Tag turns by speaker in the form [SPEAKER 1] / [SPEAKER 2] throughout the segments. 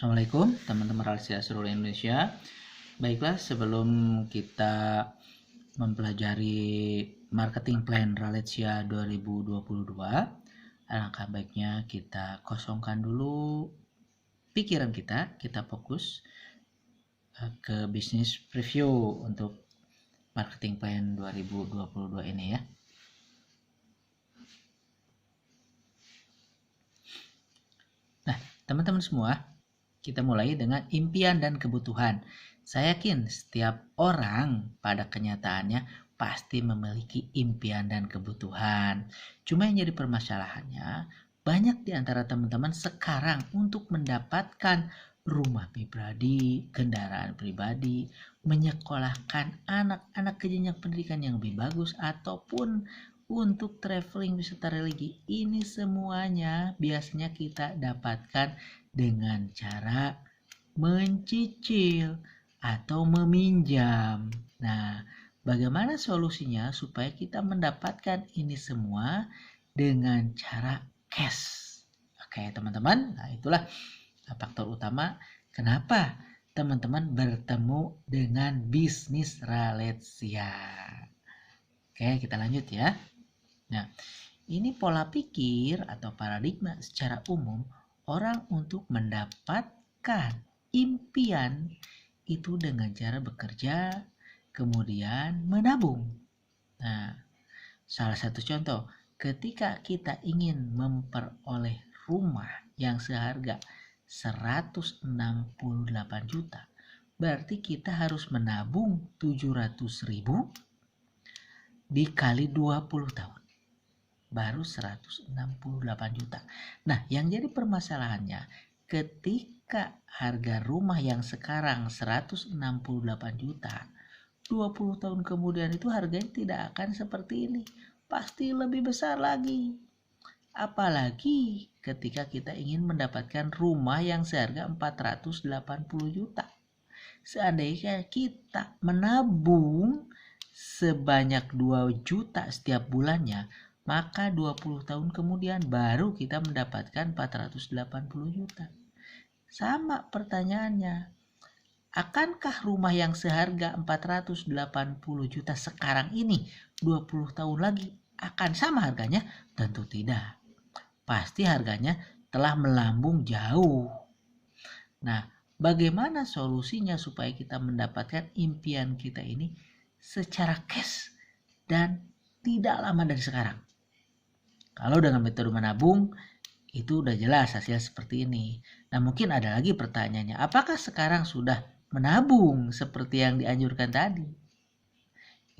[SPEAKER 1] Assalamualaikum teman-teman rahasia seluruh Indonesia. Baiklah, sebelum kita mempelajari marketing plan Ralesia 2022, alangkah baiknya kita kosongkan dulu pikiran kita fokus ke bisnis preview untuk marketing plan 2022 ini ya. Nah, teman-teman semua, kita mulai dengan impian dan kebutuhan. Saya yakin setiap orang pada kenyataannya pasti memiliki impian dan kebutuhan. Cuma yang jadi permasalahannya, banyak di antara teman-teman sekarang untuk mendapatkan rumah pribadi, kendaraan pribadi, menyekolahkan anak-anak ke jenjang pendidikan yang lebih bagus, ataupun untuk traveling wisata religi. Ini semuanya biasanya kita dapatkan dengan cara mencicil atau meminjam. Nah, bagaimana solusinya supaya kita mendapatkan ini semua dengan cara cash? Oke, teman-teman. Nah, itulah faktor utama kenapa teman-teman bertemu dengan bisnis Ralesia. Oke, kita lanjut ya. Nah, ini pola pikir atau paradigma secara umum orang untuk mendapatkan impian itu dengan cara bekerja, kemudian menabung. Nah, salah satu contoh, ketika kita ingin memperoleh rumah yang seharga 168 juta, berarti kita harus menabung 700.000 dikali 20 tahun. Baru 168 juta. Nah, yang jadi permasalahannya ketika harga rumah yang sekarang 168 juta, 20 tahun kemudian itu harganya tidak akan seperti ini. Pasti lebih besar lagi. Apalagi ketika kita ingin mendapatkan rumah yang seharga 480 juta. Seandainya kita menabung sebanyak 2 juta setiap bulannya, maka 20 tahun kemudian baru kita mendapatkan 480 juta. Sama pertanyaannya, akankah rumah yang seharga 480 juta sekarang ini 20 tahun lagi akan sama harganya? Tentu tidak. Pasti harganya telah melambung jauh. Nah, bagaimana solusinya supaya kita mendapatkan impian kita ini secara cash dan tidak lama dari sekarang? Kalau dengan metode menabung, itu udah jelas hasil seperti ini. Nah, mungkin ada lagi pertanyaannya, apakah sekarang sudah menabung seperti yang dianjurkan tadi?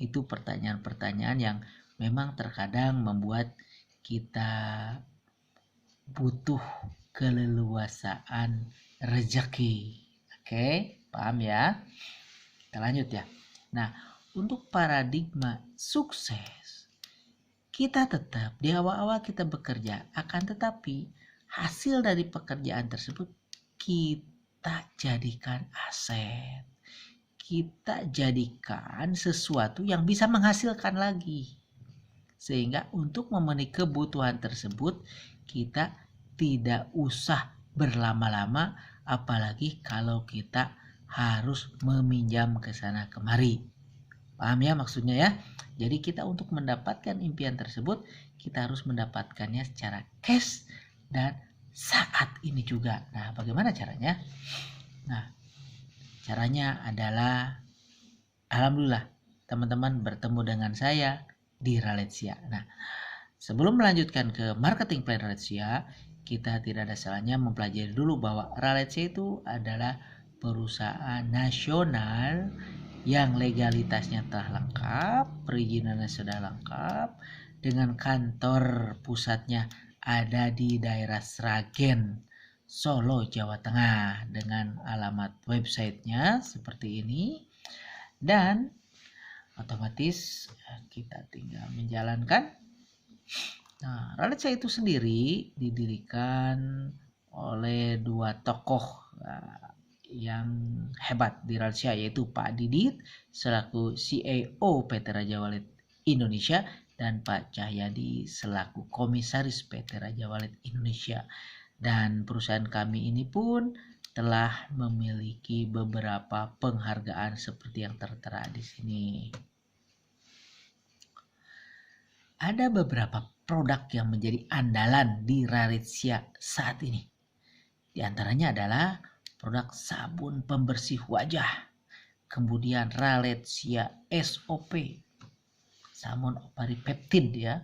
[SPEAKER 1] Itu pertanyaan-pertanyaan yang memang terkadang membuat kita butuh keleluasaan rezeki. Oke, paham ya? Kita lanjut ya. Nah, untuk paradigma sukses, kita tetap di awal-awal kita bekerja, akan tetapi hasil dari pekerjaan tersebut kita jadikan aset. Kita jadikan sesuatu yang bisa menghasilkan lagi. Sehingga untuk memenuhi kebutuhan tersebut kita tidak usah berlama-lama, apalagi kalau kita harus meminjam ke sana kemari. Paham ya maksudnya ya? Jadi kita untuk mendapatkan impian tersebut, kita harus mendapatkannya secara cash dan saat ini juga. Nah, bagaimana caranya? Nah, caranya adalah, alhamdulillah, teman-teman bertemu dengan saya di Ralesia. Nah, sebelum melanjutkan ke marketing plan Ralesia, kita tidak ada salahnya mempelajari dulu bahwa Ralesia itu adalah perusahaan nasional yang legalitasnya telah lengkap, perizinannya sudah lengkap, dengan kantor pusatnya ada di daerah Sragen, Solo, Jawa Tengah, dengan alamat websitenya seperti ini, dan otomatis kita tinggal menjalankan. Nah, Ralesia itu sendiri didirikan oleh dua tokoh yang hebat di Ralesia, yaitu Pak Didit selaku CEO PT Raja Walet Indonesia dan Pak Cahyadi selaku komisaris PT Raja Walet Indonesia. Dan perusahaan kami ini pun telah memiliki beberapa penghargaan seperti yang tertera di sini. Ada beberapa produk yang menjadi andalan di Rarezia saat ini. Di antaranya adalah produk sabun pembersih wajah, kemudian Rarezia SOP, sabun oparipeptid ya,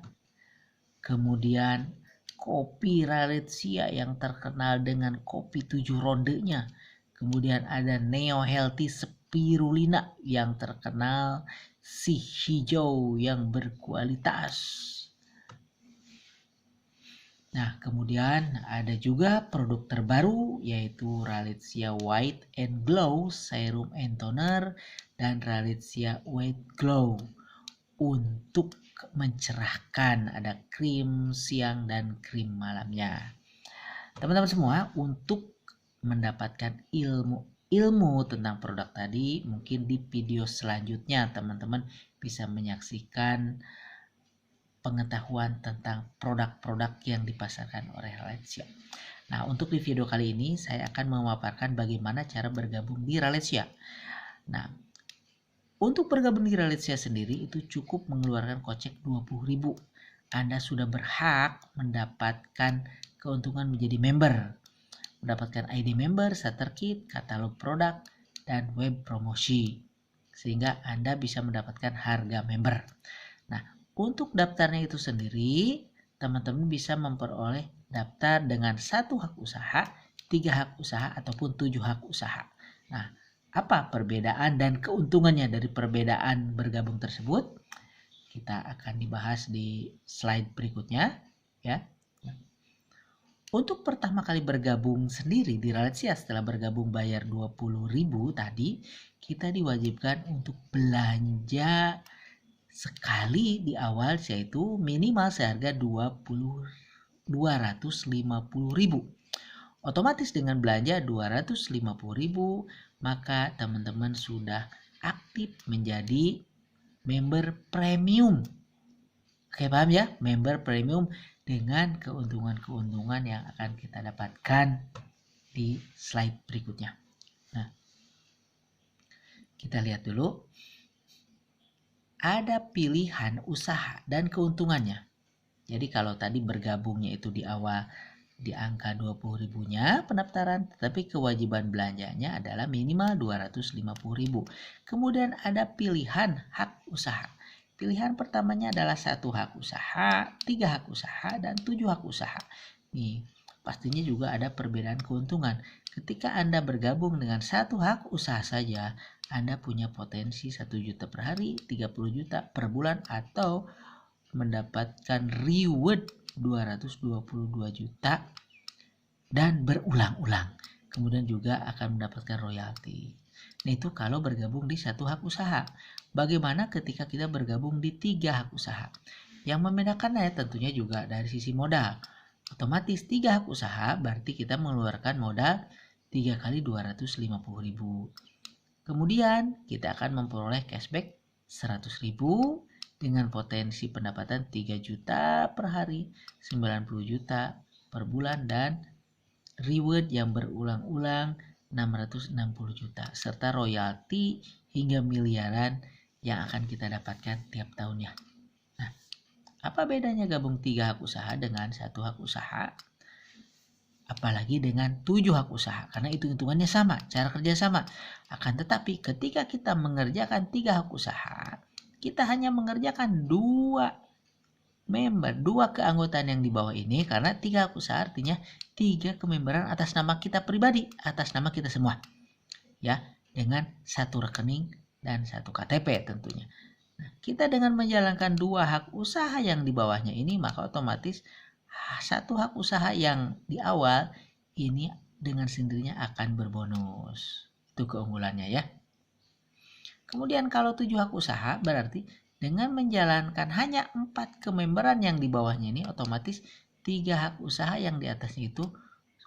[SPEAKER 1] kemudian kopi Rarezia yang terkenal dengan kopi 7 rondenya. Kemudian ada Neo Healthy Spirulina yang terkenal si hijau yang berkualitas. Nah, kemudian ada juga produk terbaru yaitu Rarezia White and Glow Serum and Toner dan Rarezia White Glow untuk mencerahkan, ada krim siang dan krim malamnya. Teman-teman semua, untuk mendapatkan ilmu tentang produk tadi, mungkin di video selanjutnya teman-teman bisa menyaksikan pengetahuan tentang produk-produk yang dipasarkan oleh Rarezia. Nah, untuk di video kali ini saya akan memaparkan bagaimana cara bergabung di Rarezia. Nah, untuk bergabung di Rarezia sendiri itu cukup mengeluarkan kocek 20.000. Anda sudah berhak mendapatkan keuntungan menjadi member. Mendapatkan ID member, starter kit, katalog produk, dan web promosi. Sehingga Anda bisa mendapatkan harga member. Nah, untuk daftarnya itu sendiri, teman-teman bisa memperoleh daftar dengan 1 hak usaha, 3 hak usaha, ataupun 7 hak usaha. Nah, apa perbedaan dan keuntungannya dari perbedaan bergabung tersebut? Kita akan dibahas di slide berikutnya ya. Untuk pertama kali bergabung sendiri di Rarezia setelah bergabung bayar 20.000 tadi, kita diwajibkan untuk belanja sekali di awal, yaitu minimal seharga 250.000. Otomatis dengan belanja 250.000 maka teman-teman sudah aktif menjadi member premium. Oke, paham ya? Member premium dengan keuntungan-keuntungan yang akan kita dapatkan di slide berikutnya. Nah, kita lihat dulu. Ada pilihan usaha dan keuntungannya. Jadi kalau tadi bergabungnya itu di awal di angka 20.000-nya pendaftaran, tetapi kewajiban belanjanya adalah minimal 250.000. Kemudian ada pilihan hak usaha. Pilihan pertamanya adalah 1 hak usaha, 3 hak usaha, dan 7 hak usaha. Nih, pastinya juga ada perbedaan keuntungan. Ketika Anda bergabung dengan 1 hak usaha saja, Anda punya potensi 1 juta per hari, 30 juta per bulan, atau mendapatkan reward 222 juta dan berulang-ulang. Kemudian juga akan mendapatkan royalti. Nah, itu kalau bergabung di 1 hak usaha. Bagaimana ketika kita bergabung di 3 hak usaha? Yang membedakannya tentunya juga dari sisi modal. Otomatis 3 hak usaha berarti kita mengeluarkan modal 3 kali 250.000. Kemudian kita akan memperoleh cashback 100.000 dengan potensi pendapatan 3 juta per hari, 90 juta per bulan, dan reward yang berulang-ulang 660 juta, serta royalti hingga miliaran yang akan kita dapatkan tiap tahunnya. Nah, apa bedanya gabung 3 hak usaha dengan 1 hak usaha? Apalagi dengan 7 hak usaha, karena itu hitungannya sama, cara kerja sama. Akan tetapi ketika kita mengerjakan 3 hak usaha, kita hanya mengerjakan 2 member, 2 keanggotaan yang di bawah ini, karena 3 hak usaha artinya 3 kememberan atas nama kita pribadi, atas nama kita semua. Ya, dengan 1 rekening dan 1 KTP tentunya. Nah, kita dengan menjalankan 2 hak usaha yang di bawahnya ini, maka otomatis 1 hak usaha yang di awal ini dengan sendirinya akan berbonus. Itu keunggulannya ya. Kemudian kalau 7 hak usaha berarti dengan menjalankan hanya 4 kememberan yang di bawahnya ini, otomatis 3 hak usaha yang di atasnya itu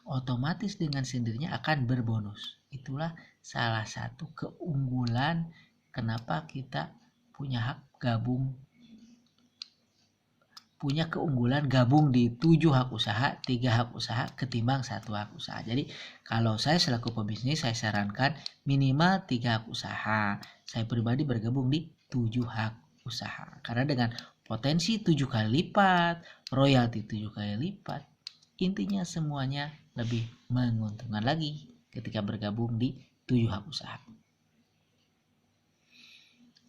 [SPEAKER 1] otomatis dengan sendirinya akan berbonus. Itulah salah satu keunggulan kenapa kita punya hak gabung punya keunggulan gabung di 7 hak usaha, 3 hak usaha ketimbang 1 hak usaha. Jadi kalau saya selaku pebisnis, saya sarankan minimal 3 hak usaha. Saya pribadi bergabung di 7 hak usaha. Karena dengan potensi 7 kali lipat, royalti 7 kali lipat, intinya semuanya lebih menguntungkan lagi ketika bergabung di 7 hak usaha.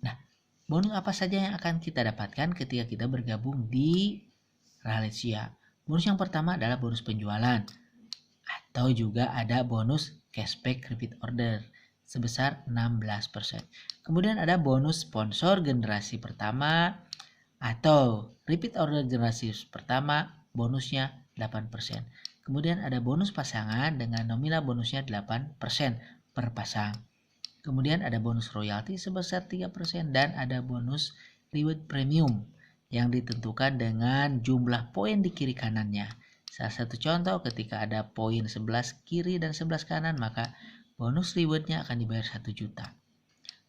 [SPEAKER 1] Nah, bonus apa saja yang akan kita dapatkan ketika kita bergabung di Rahasia? Bonus yang pertama adalah bonus penjualan, atau juga ada bonus cashback repeat order sebesar 16%. Kemudian ada bonus sponsor generasi pertama atau repeat order generasi pertama, bonusnya 8%. Kemudian ada bonus pasangan dengan nominal bonusnya 8% per pasang. Kemudian ada bonus royalti sebesar 3% dan ada bonus reward premium yang ditentukan dengan jumlah poin di kiri kanannya. Salah satu contoh ketika ada poin 11 kiri dan 11 kanan, maka bonus rewardnya akan dibayar 1 juta.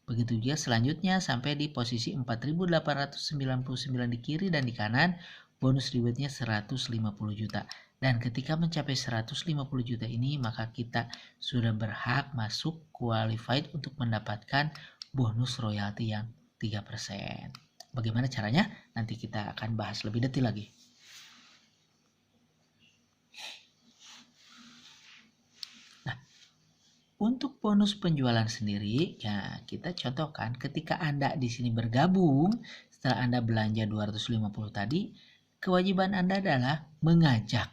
[SPEAKER 1] Begitu juga selanjutnya sampai di posisi 4.899 di kiri dan di kanan, bonus rewardnya 150 juta. Dan ketika mencapai 150 juta ini, maka kita sudah berhak masuk qualified untuk mendapatkan bonus royalti yang 3%. Bagaimana caranya? Nanti kita akan bahas lebih detail lagi. Nah, untuk bonus penjualan sendiri, ya kita contohkan ketika Anda di sini bergabung, setelah Anda belanja 250 tadi, kewajiban Anda adalah mengajak.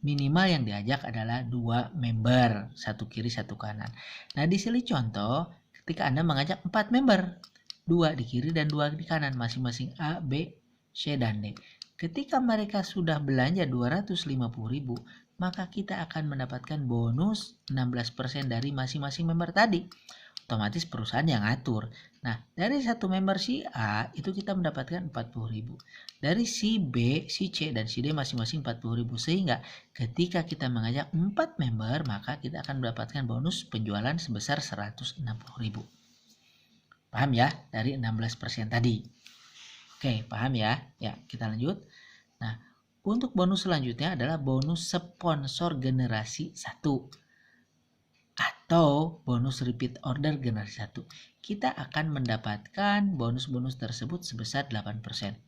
[SPEAKER 1] Minimal yang diajak adalah 2 member, satu kiri satu kanan. Nah, di sini contoh ketika Anda mengajak 4 member, 2 di kiri dan 2 di kanan, masing-masing A, B, C, dan D. Ketika mereka sudah belanja 250.000, maka kita akan mendapatkan bonus 16% dari masing-masing member tadi. Otomatis perusahaan yang ngatur. Nah, dari satu member si A itu kita mendapatkan 40.000. Dari si B, si C, dan si D masing-masing 40.000. Sehingga ketika kita mengajak 4 member, maka kita akan mendapatkan bonus penjualan sebesar 160.000. Paham ya? Dari 16% tadi. Oke, paham ya? Ya, kita lanjut. Nah, untuk bonus selanjutnya adalah bonus sponsor generasi 1. Atau bonus repeat order generasi 1. Kita akan mendapatkan bonus-bonus tersebut sebesar 8%.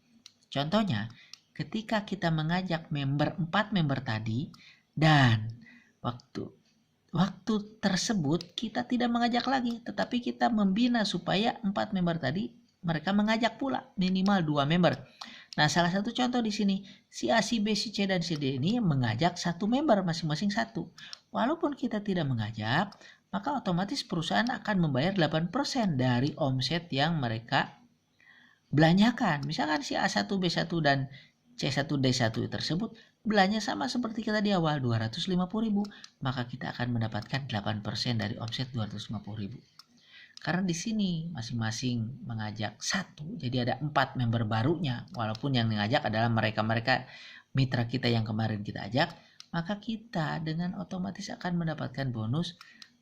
[SPEAKER 1] Contohnya, ketika kita mengajak 4 member tadi dan waktu tersebut kita tidak mengajak lagi, tetapi kita membina supaya 4 member tadi mereka mengajak pula minimal 2 member. Nah, salah satu contoh di sini, si A, si B, si C, dan si D ini mengajak 1 member masing-masing 1. Walaupun kita tidak mengajak, maka otomatis perusahaan akan membayar 8% dari omset yang mereka belanjakan. Misalkan si A1, B1, dan C1, D1 tersebut belanja sama seperti kita di awal 250.000, maka kita akan mendapatkan 8% dari omset 250.000. Karena di sini masing-masing mengajak 1, jadi ada 4 member barunya. Walaupun yang mengajak adalah mereka-mereka mitra kita yang kemarin kita ajak, maka kita dengan otomatis akan mendapatkan bonus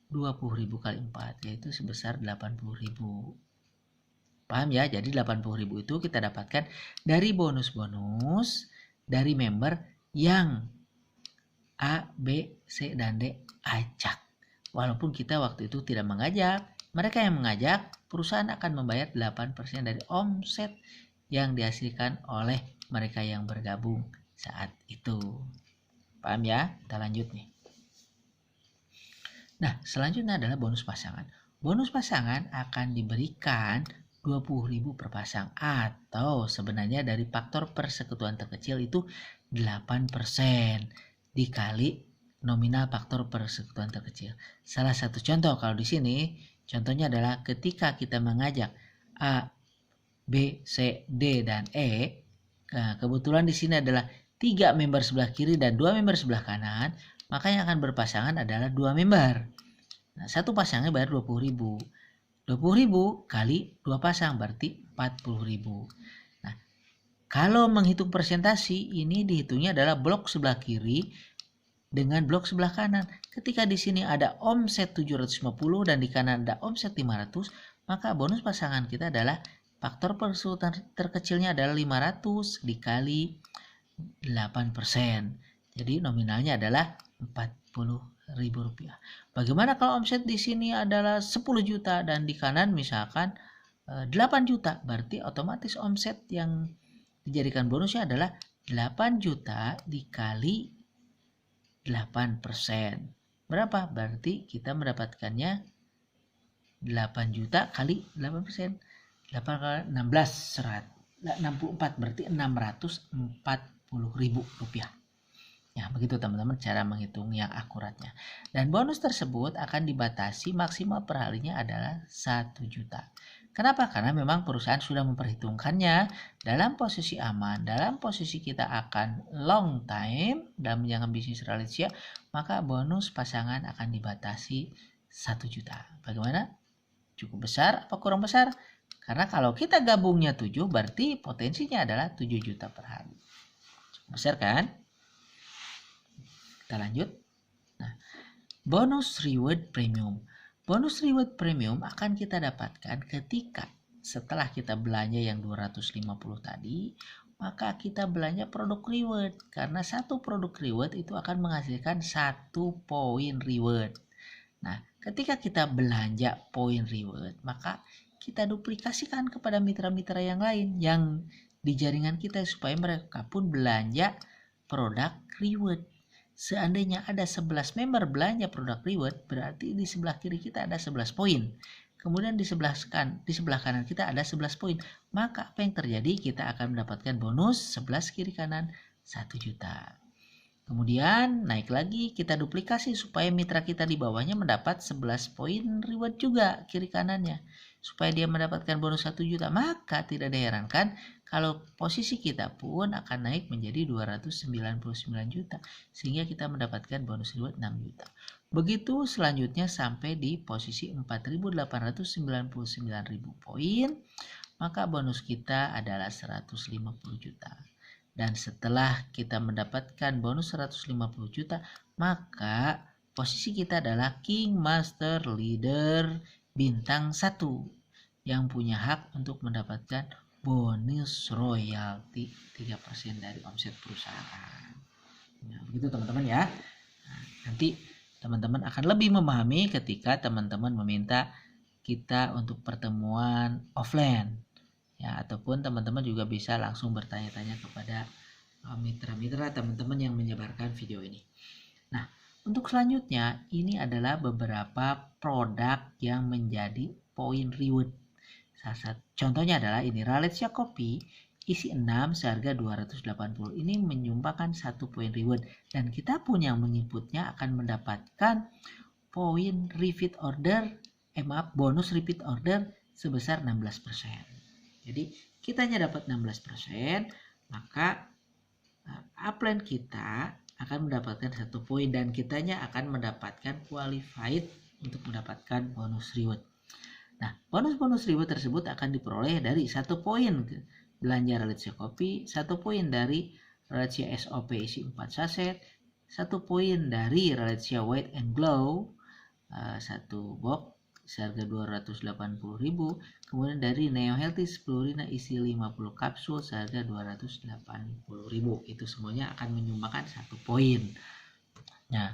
[SPEAKER 1] 20.000 kali 4, yaitu sebesar 80.000. Paham ya? Jadi 80.000 itu kita dapatkan dari bonus-bonus dari member yang A, B, C, dan D ajak. Walaupun kita waktu itu tidak mengajak, mereka yang mengajak, perusahaan akan membayar 8% dari omset yang dihasilkan oleh mereka yang bergabung saat itu. Paham ya? Kita lanjut nih. Nah, selanjutnya adalah bonus pasangan. Bonus pasangan akan diberikan 20.000 per pasang, atau sebenarnya dari faktor persekutuan terkecil itu 8% dikali nominal faktor persekutuan terkecil. Salah satu contoh kalau di sini, contohnya adalah ketika kita mengajak A, B, C, D, dan E. Nah, kebetulan di sini adalah 3 member sebelah kiri dan 2 member sebelah kanan, maka yang akan berpasangan adalah 2 member. Nah, satu pasangnya bayar 20.000. 20.000 kali 2 pasang berarti 40.000. Nah, kalau menghitung persentasi, ini dihitungnya adalah blok sebelah kiri dengan blok sebelah kanan. Ketika di sini ada omset 750 dan di kanan ada omset 500, maka bonus pasangan kita adalah faktor kesulitan terkecilnya adalah 500 dikali 8%. Jadi nominalnya adalah Rp40.000. Bagaimana kalau omset di sini adalah 10 juta dan di kanan misalkan 8 juta, berarti otomatis omset yang dijadikan bonusnya adalah 8 juta dikali 8%. Berapa? Berarti kita mendapatkannya 8 juta kali 8%. 8 kali 16, 64, berarti Rp640.000. Ya, begitu teman-teman cara menghitung yang akuratnya. Dan bonus tersebut akan dibatasi maksimal per harinya adalah 1 juta. Kenapa? Karena memang perusahaan sudah memperhitungkannya dalam posisi aman, dalam posisi kita akan long time dalam menjalankan bisnis realisia, maka bonus pasangan akan dibatasi 1 juta. Bagaimana? Cukup besar apa kurang besar? Karena kalau kita gabungnya 7 berarti potensinya adalah 7 juta per hari. Cukup besar kan? Kita lanjut. Nah, bonus reward premium. Bonus reward premium akan kita dapatkan ketika setelah kita belanja yang 250 tadi, maka kita belanja produk reward. Karena satu produk reward itu akan menghasilkan 1 poin reward. Nah, ketika kita belanja poin reward, maka kita duplikasikan kepada mitra-mitra yang lain yang di jaringan kita supaya mereka pun belanja produk reward. Seandainya ada 11 member belanja produk reward, berarti di sebelah kiri kita ada 11 poin. Kemudian di sebelah kanan kita ada 11 poin. Maka apa yang terjadi? Kita akan mendapatkan bonus 11 kiri kanan 1 juta. Kemudian naik lagi, kita duplikasi supaya mitra kita di bawahnya mendapat 11 poin reward juga kiri kanannya. Supaya dia mendapatkan bonus 1 juta. Maka tidak diherankan kalau posisi kita pun akan naik menjadi 299 juta. Sehingga kita mendapatkan bonus reward 6 juta. Begitu selanjutnya sampai di posisi 4.899.000 poin. Maka bonus kita adalah 150 juta. Dan setelah kita mendapatkan bonus 150 juta, maka posisi kita adalah King Master Leader bintang 1 yang punya hak untuk mendapatkan bonus royalti 3% dari omset perusahaan. Nah, begitu teman-teman ya. Nah, nanti teman-teman akan lebih memahami ketika teman-teman meminta kita untuk pertemuan offline. Ya, ataupun teman-teman juga bisa langsung bertanya-tanya kepada mitra-mitra teman-teman yang menyebarkan video ini. Nah, untuk selanjutnya ini adalah beberapa produk yang menjadi poin reward. Contohnya adalah ini Ralesia Kopi isi 6 seharga 280. Ini menyumbangkan 1 poin reward dan kita pun yang menginputnya akan mendapatkan poin repeat order, bonus repeat order sebesar 16%. Jadi kitanya dapat 16%, maka upline kita akan mendapatkan 1 poin dan kitanya akan mendapatkan qualified untuk mendapatkan bonus reward. Nah, bonus-bonus reward tersebut akan diperoleh dari 1 poin belanja Ralesia Kopi, 1 poin dari Ralesia SOP isi 4 saset, 1 poin dari Ralesia White and Glow 1 box seharga 280.000, kemudian dari Neo Healthy Spirulina isi 50 kapsul seharga 280.000. Itu semuanya akan menyumbangkan 1 poin. Nah,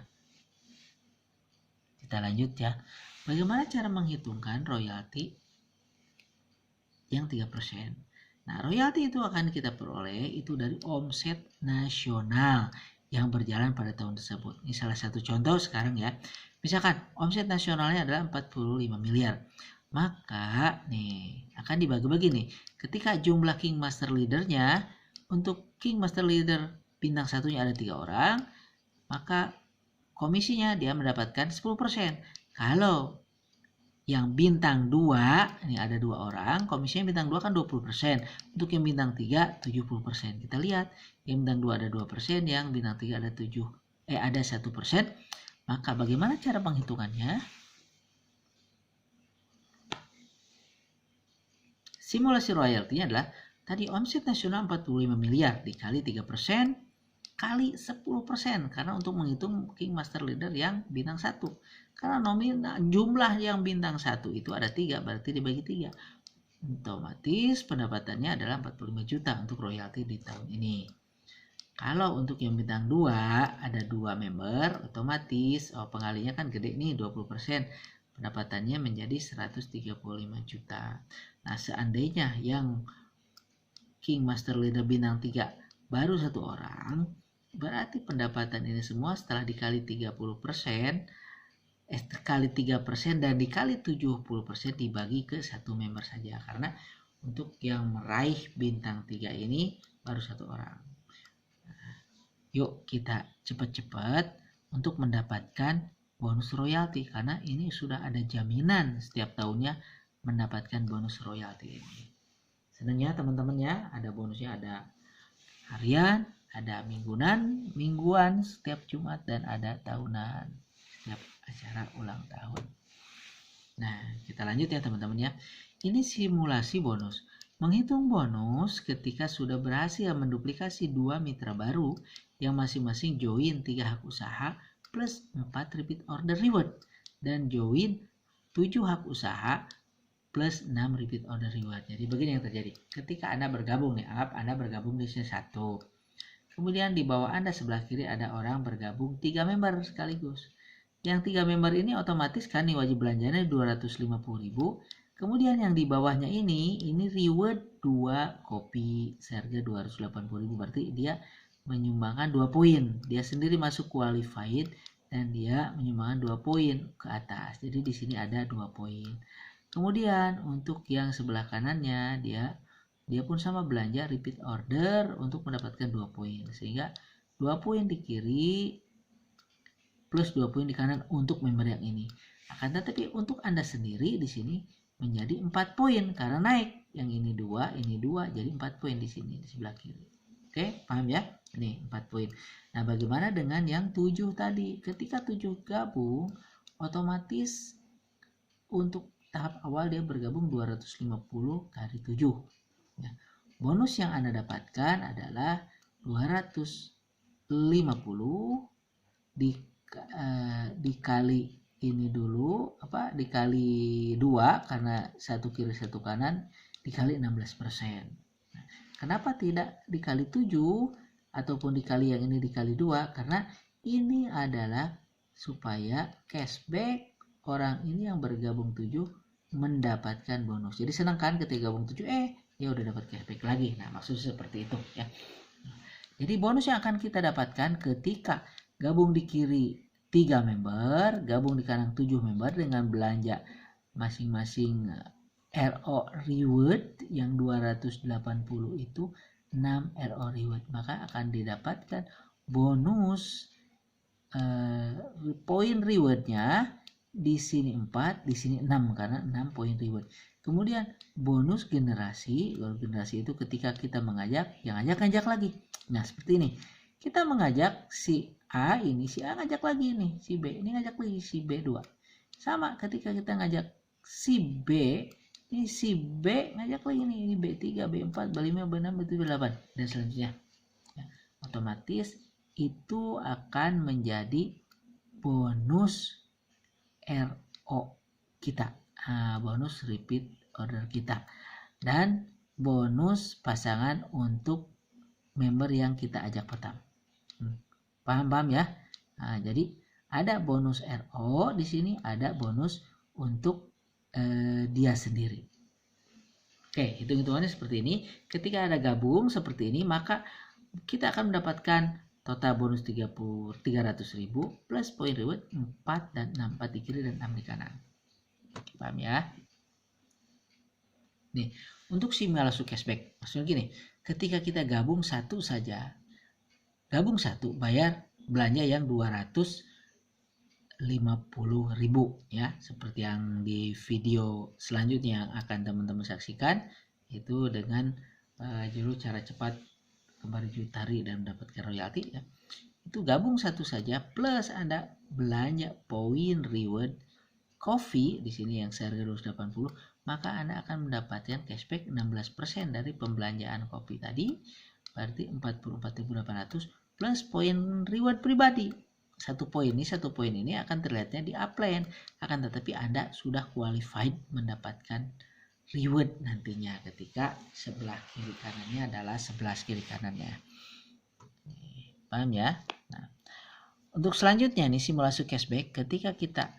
[SPEAKER 1] kita lanjut ya. Bagaimana cara menghitungkan royalti yang 3%? Nah, royalti itu akan kita peroleh itu dari omset nasional yang berjalan pada tahun tersebut. Ini salah satu contoh sekarang ya. Misalkan omset nasionalnya adalah 45 miliar. Maka nih akan dibagi-bagi nih. Ketika jumlah King Master Leader-nya, untuk King Master Leader bintang 1-nya ada 3 orang, maka komisinya dia mendapatkan 10%. Kalau yang bintang 2, ini ada 2 orang, komisinya bintang 2 kan 20%. Untuk yang bintang 3, 70%. Kita lihat, yang bintang 2 ada 2%, yang bintang 3 ada 1%. Maka bagaimana cara penghitungannya? Simulasi royaltinya adalah tadi omset nasional 45 miliar dikali 3% kali 10%. Karena untuk menghitung King Master Leader yang bintang 1. Karena nominal jumlah yang bintang 1 itu ada 3, berarti dibagi 3. otomatis pendapatannya adalah 45 juta untuk royalti di tahun ini. Kalau untuk yang bintang 2 ada 2 member, otomatis pengalinya kan gede nih 20%. Pendapatannya menjadi 135 juta. Nah, seandainya yang King Master Leader bintang 3 baru 1 orang, berarti pendapatan ini semua setelah dikali 30%, kali 3% dan dikali 70% dibagi ke 1 member saja. Karena untuk yang meraih bintang 3 ini baru 1 orang. Yuk kita cepat-cepat untuk mendapatkan bonus royalti, karena ini sudah ada jaminan setiap tahunnya mendapatkan bonus royalti ini. Senangnya teman-teman ya, ada bonusnya, ada harian, ada mingguan setiap Jumat, dan ada tahunan setiap acara ulang tahun. Nah, kita lanjut ya teman-teman ya. Ini simulasi bonus. Menghitung bonus ketika sudah berhasil menduplikasi 2 mitra baru yang masing-masing join 3 hak usaha plus 4 repeat order reward, dan join 7 hak usaha plus 6 repeat order reward. Jadi begini yang terjadi. Ketika Anda bergabung nih, Anda bergabung di sini 1. Kemudian di bawah Anda sebelah kiri ada orang bergabung 3 member sekaligus. Yang 3 member ini otomatis kan nih wajib belanjanya 250.000. Kemudian yang di bawahnya ini reward 2 kopi seharga 280.000, berarti dia menyumbangkan 2 poin. Dia sendiri masuk qualified dan dia menyumbangkan 2 poin ke atas. Jadi di sini ada 2 poin. Kemudian untuk yang sebelah kanannya dia pun sama belanja repeat order untuk mendapatkan 2 poin. Sehingga 2 poin di kiri plus 2 poin di kanan untuk member yang ini. Akan tetapi untuk Anda sendiri di sini menjadi 4 poin karena naik. Yang ini 2, jadi 4 poin di sini di sebelah kiri. Oke, paham ya? Ini 4 poin. Nah, bagaimana dengan yang 7 tadi? Ketika 7 gabung, otomatis untuk tahap awal dia bergabung 250 kali 7. Ya. Bonus yang Anda dapatkan adalah 250 dikali ini dulu, dikali 2 karena satu kiri satu kanan, dikali 16%. Nah, kenapa tidak dikali 7 ataupun dikali yang ini dikali 2? Karena ini adalah supaya cashback orang ini yang bergabung 7 mendapatkan bonus. Jadi senang kan ketika gabung 7 dia udah dapat cashback lagi. Nah, maksudnya seperti itu ya. Jadi bonus yang akan kita dapatkan ketika gabung di kiri 3 member, gabung di kanan 7 member dengan belanja masing-masing RO reward yang 280 itu 6 RO reward, maka akan didapatkan bonus poin rewardnya di sini 4, di sini 6 karena 6 poin reward. Kemudian bonus generasi itu ketika kita mengajak, yang ngajak lagi. Nah, seperti ini. Kita mengajak si A ini, si A ngajak lagi nih, si B ini ngajak lagi si B2. Sama ketika kita ngajak si B, ini si B ngajak lagi nih, ini B3, B4, B5, B6, B7, B8 dan selanjutnya. Ya, otomatis itu akan menjadi bonus RO kita, bonus repeat order kita, dan bonus pasangan untuk member yang kita ajak pertama. Paham ya? Nah, jadi ada bonus RO di sini, ada bonus untuk dia sendiri. Oke, hitung-hitungannya seperti ini. Ketika ada gabung seperti ini, maka kita akan mendapatkan total bonus 300.000 plus poin reward 4 dan 6, 4 di kiri dan 6 di kanan. Paham ya? Nih, untuk simulasi cashback, maksudnya gini, ketika kita gabung satu saja, bayar belanja yang 250.000 ya, seperti yang di video selanjutnya yang akan teman-teman saksikan, itu dengan judul cara cepat kembali jutari dan mendapatkan royalti ya. Itu gabung satu saja plus Anda belanja poin reward coffee di sini yang seharga 280, maka Anda akan mendapatkan cashback 16% dari pembelanjaan kopi tadi, berarti 44.800 plus poin reward pribadi. Satu poin ini akan terlihatnya di upline, akan tetapi Anda sudah qualified mendapatkan reward nantinya ketika sebelah kiri kanannya adalah 11 kiri kanannya. Paham ya? Nah, untuk selanjutnya nih simulasi cashback, ketika kita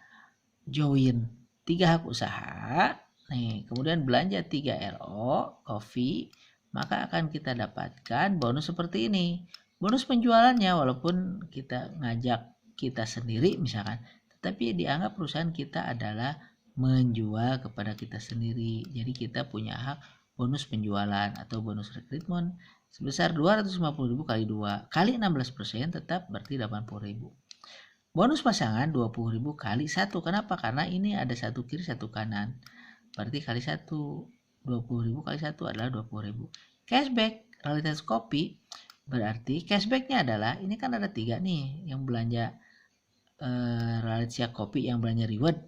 [SPEAKER 1] join 3 hak usaha, nih kemudian belanja 3 RO coffee, maka akan kita dapatkan bonus seperti ini. Bonus penjualannya walaupun kita ngajak kita sendiri misalkan, tetapi dianggap perusahaan kita adalah menjual kepada kita sendiri. Jadi kita punya hak bonus penjualan atau bonus rekrutmen sebesar 250.000 kali 2 kali 16% tetap berarti 80.000. Bonus pasangan 20.000 kali 1. Kenapa? Karena ini ada satu kiri satu kanan. Berarti kali 1. 20.000 kali 1 adalah 20.000. Cashback realitas kopi berarti cashbacknya adalah ini kan ada 3 nih yang belanja realitas kopi yang belanja reward.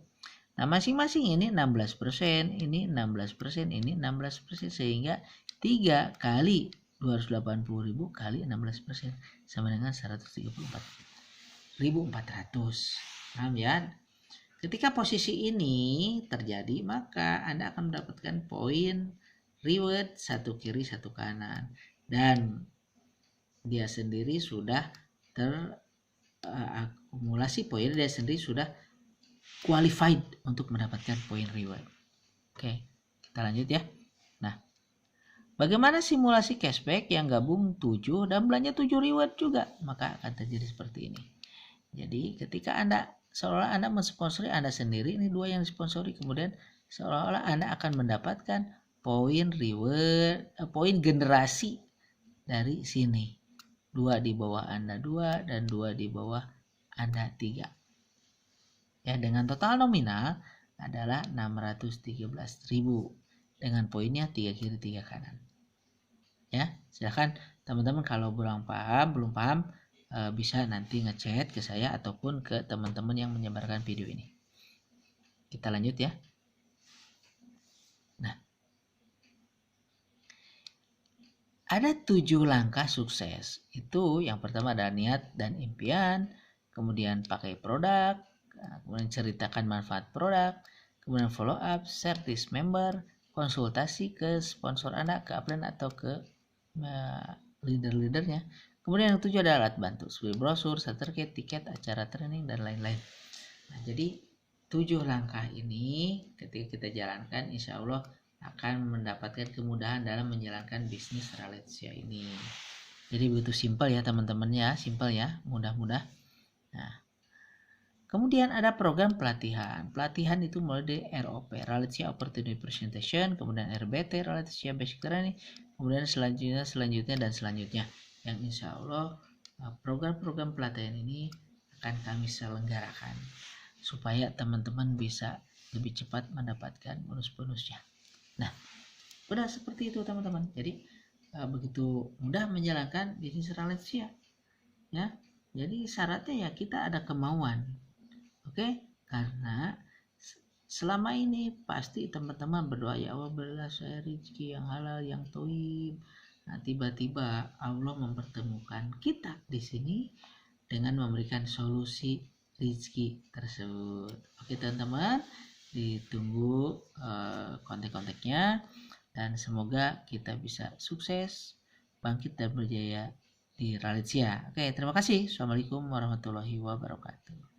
[SPEAKER 1] Nah masing-masing ini 16%, ini 16%, ini 16%, sehingga 3 kali 280.000 kali 16% sama dengan 134.400. Paham ya? Ketika posisi ini terjadi, maka Anda akan mendapatkan poin reward satu kiri satu kanan, dan dia sendiri sudah terakumulasi poin, dia sendiri sudah qualified untuk mendapatkan poin reward. Oke, kita lanjut ya. Nah, bagaimana simulasi cashback yang gabung 7 dan belanja 7 reward juga? Maka akan terjadi seperti ini. Jadi ketika Anda seolah Anda mensponsori Anda sendiri, ini 2 yang disponsori, kemudian seolah-olah Anda akan mendapatkan poin reward, poin generasi dari sini. 2 di bawah Anda 2 dan 2 di bawah Anda 3. Ya, dengan total nominal adalah 613.000 dengan poinnya 3 kiri 3 kanan. Ya, silakan teman-teman kalau belum paham bisa nanti ngechat ke saya ataupun ke teman-teman yang menyebarkan video ini. Kita lanjut ya. Nah, ada 7 langkah sukses. Itu yang pertama adalah niat dan impian, kemudian pakai produk, kemudian ceritakan manfaat produk, kemudian follow up, share this member, konsultasi ke sponsor Anda, ke upline atau ke leader-leadernya. Kemudian yang 7 adalah alat bantu, seperti brosur, certificate, tiket, acara training, dan lain-lain. Nah, jadi 7 langkah ini ketika kita jalankan, insya Allah akan mendapatkan kemudahan dalam menjalankan bisnis Ralesia ini. Jadi begitu simpel ya teman-teman ya, simpel ya, mudah-mudah. Nah, kemudian ada program pelatihan. Pelatihan itu mulai dari ROP, Ralesia Opportunity Presentation, kemudian RBT, Ralesia Basic Training, kemudian selanjutnya dan selanjutnya. Yang insya Allah program-program pelatihan ini akan kami selenggarakan supaya teman-teman bisa lebih cepat mendapatkan bonus-bonusnya. Nah, udah seperti itu teman-teman. Jadi begitu mudah menjalankan bisnis Ralesia ya. Jadi syaratnya ya kita ada kemauan. Oke? Karena selama ini pasti teman-teman berdoa, ya Allah berilah saya rezeki yang halal, yang thayyib. Nah, tiba-tiba Allah mempertemukan kita di sini dengan memberikan solusi rezeki tersebut. Oke teman-teman, ditunggu kontak-kontaknya, dan semoga kita bisa sukses, bangkit dan berjaya di Ralesia. Oke, terima kasih. Assalamualaikum warahmatullahi wabarakatuh.